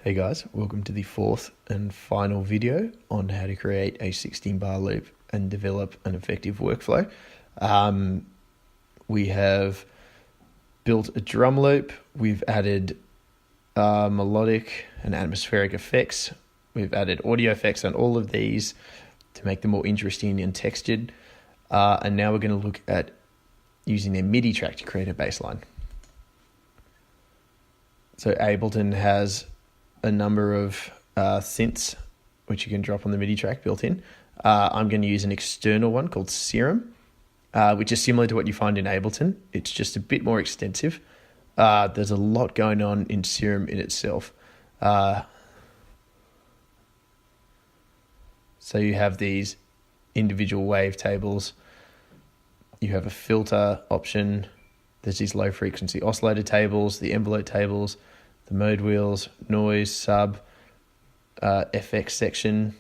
Hey guys, welcome to the fourth and final video on how to create a 16-bar loop and develop an effective workflow. We have built a drum loop, we've added melodic and atmospheric effects, we've added audio effects on all of these to make them more interesting and textured, and now we're going to look at using a MIDI track to create a bass line. So Ableton has a number of synths which you can drop on the MIDI track built in. I'm going to use an external one called Serum, which is similar to what you find in Ableton. It's just a bit more extensive. There's a lot going on in Serum in itself. So you have these individual wavetables. You have a filter option. There's these low frequency oscillator tables, the envelope tables, the mode wheels, noise, sub, FX section,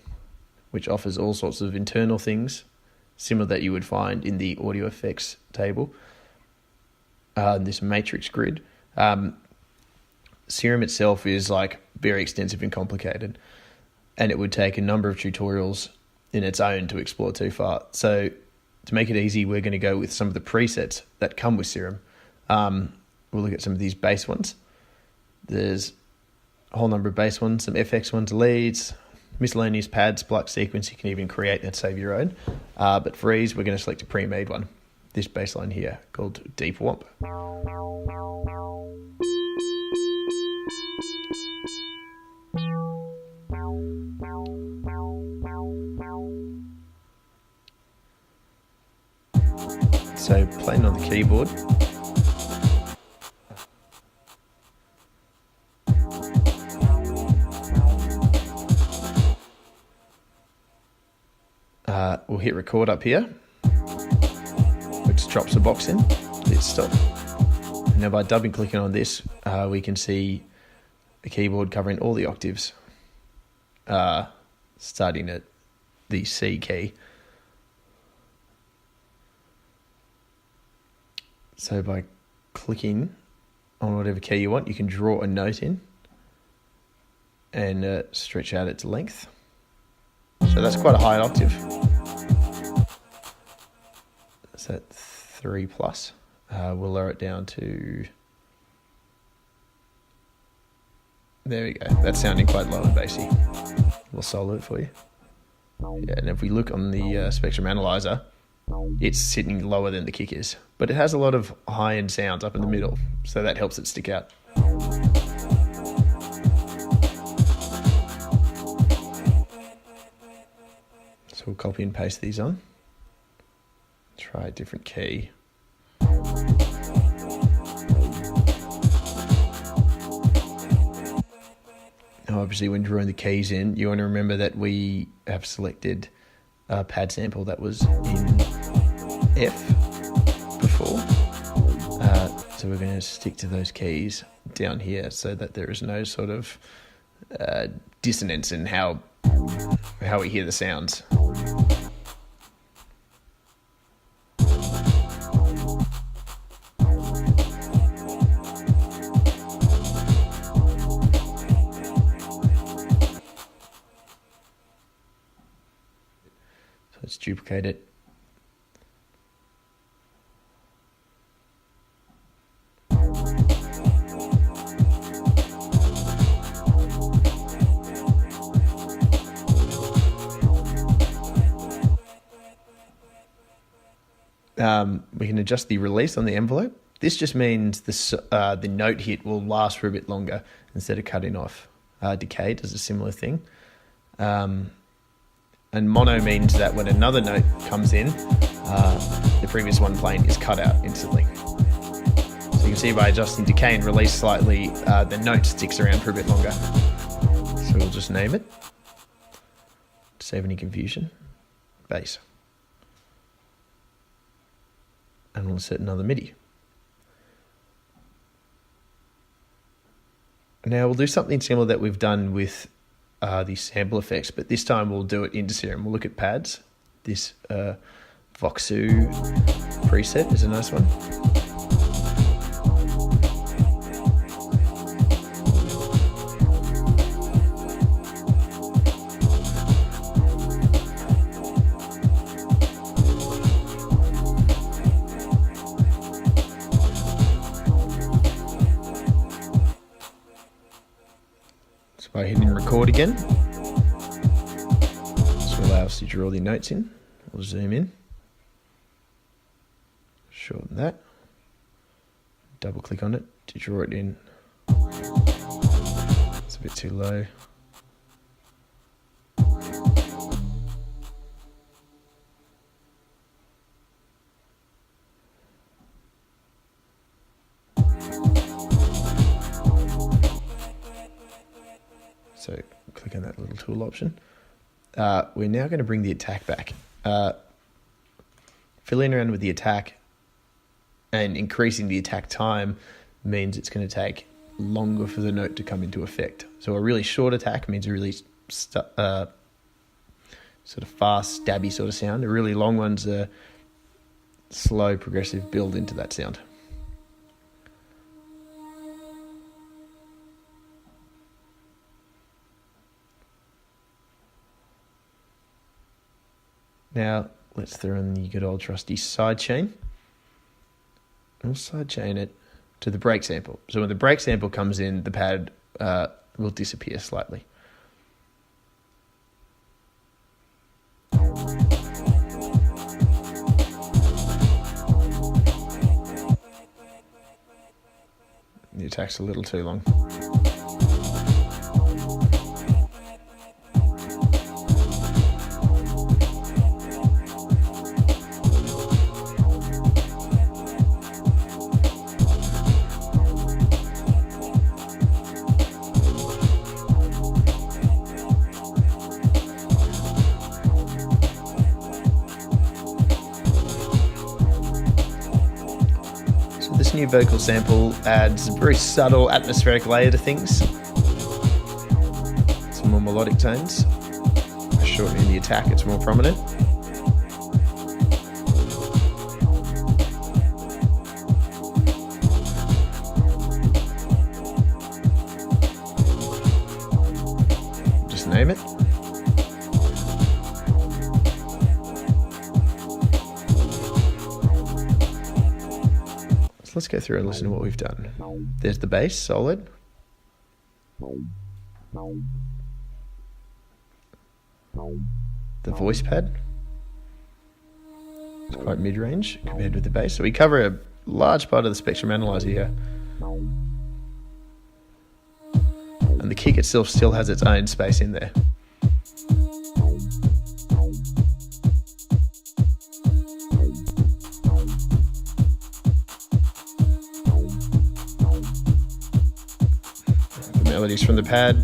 which offers all sorts of internal things, similar that you would find in the audio effects table. This matrix grid. Serum itself is like very extensive and complicated, and it would take a number of tutorials in its own to explore too far. So to make it easy, we're going to go with some of the presets that come with Serum. We'll look at some of these bass ones. There's a whole number of bass ones, some FX ones, leads, miscellaneous pads, block sequence. You can even create and save your own. But for ease, we're going to select a pre-made one. This bass line here called Deep Womp. So playing on the keyboard. We'll hit record up here, which drops the box in. Hit stop. Now by double clicking on this, we can see the keyboard covering all the octaves, starting at the C key. So by clicking on whatever key you want, you can draw a note in and stretch out its length. So that's quite a high octave. So at 3 plus. We'll lower it down to... There we go. That's sounding quite low and bassy. We'll solo it for you. Yeah, and if we look on the Spectrum Analyzer, it's sitting lower than the kick is. But it has a lot of high-end sounds up in the middle, so that helps it stick out. So we'll copy and paste these on. Try a different key. Now obviously when drawing the keys in, you want to remember that we have selected a pad sample that was in F before. So we're going to stick to those keys down here so that there is no sort of dissonance in how we hear the sounds. So let's duplicate it. We can adjust the release on the envelope. This just means the note hit will last for a bit longer instead of cutting off. Decay does a similar thing. And mono means that when another note comes in, the previous one playing is cut out instantly. So you can see by adjusting decay and release slightly, the note sticks around for a bit longer. So we'll just name it, to save any confusion, bass. And we'll set another MIDI. Now we'll do something similar that we've done with the sample effects, but this time we'll do it into Serum. We'll look at pads. This Voxu preset is a nice one. So by hitting record again, this will allow us to draw the notes in. We'll zoom in, shorten that, double click on it to draw it in. It's a bit too low. So click on that little tool option. We're now going to bring the attack back. Fiddling around with the attack and increasing the attack time means it's going to take longer for the note to come into effect. So a really short attack means a really sort of fast, stabby sort of sound. A really long one's a slow, progressive build into that sound. Now, let's throw in the good old trusty sidechain. We'll sidechain it to the break sample. So when the break sample comes in, the pad will disappear slightly. The attack's a little too long. This new vocal sample adds a very subtle atmospheric layer to things. Some more melodic tones. By shortening the attack, it's more prominent. Just name it. Let's go through and listen to what we've done. There's the bass, solid. The voice pad. It's quite mid-range compared with the bass. So we cover a large part of the spectrum analyzer here. And the kick itself still has its own space in there. Melodies from the pad.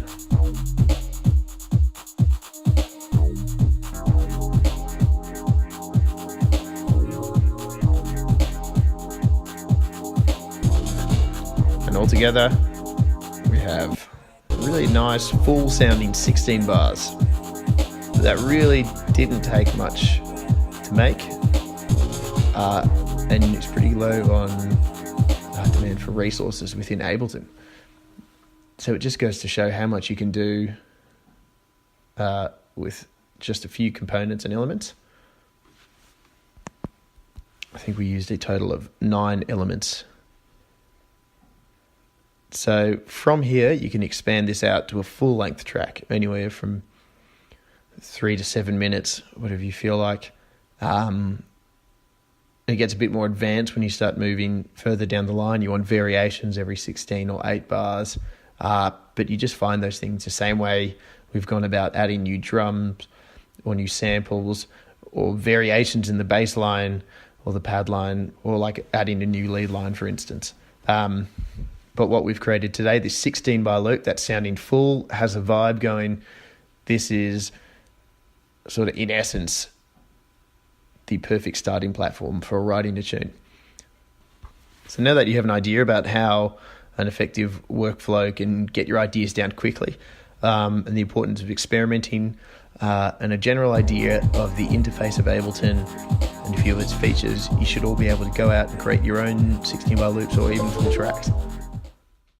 And all together, we have a really nice, full sounding 16 bars. That really didn't take much to make. And it's pretty low on demand for resources within Ableton. So it just goes to show how much you can do with just a few components and elements. I think we used a total of 9 elements. So from here, you can expand this out to a full-length track, anywhere from 3 to 7 minutes, whatever you feel like. It gets a bit more advanced when you start moving further down the line. You want variations every 16 or 8 bars. But you just find those things the same way we've gone about adding new drums or new samples or variations in the bass line or the pad line, or like adding a new lead line, for instance. But what we've created today, this 16 bar loop that's sounding full, has a vibe going. This is sort of, in essence, the perfect starting platform for writing a tune. So now that you have an idea about how an effective workflow can get your ideas down quickly, and the importance of experimenting, and a general idea of the interface of Ableton and a few of its features, you should all be able to go out and create your own 16 bar loops or even full tracks.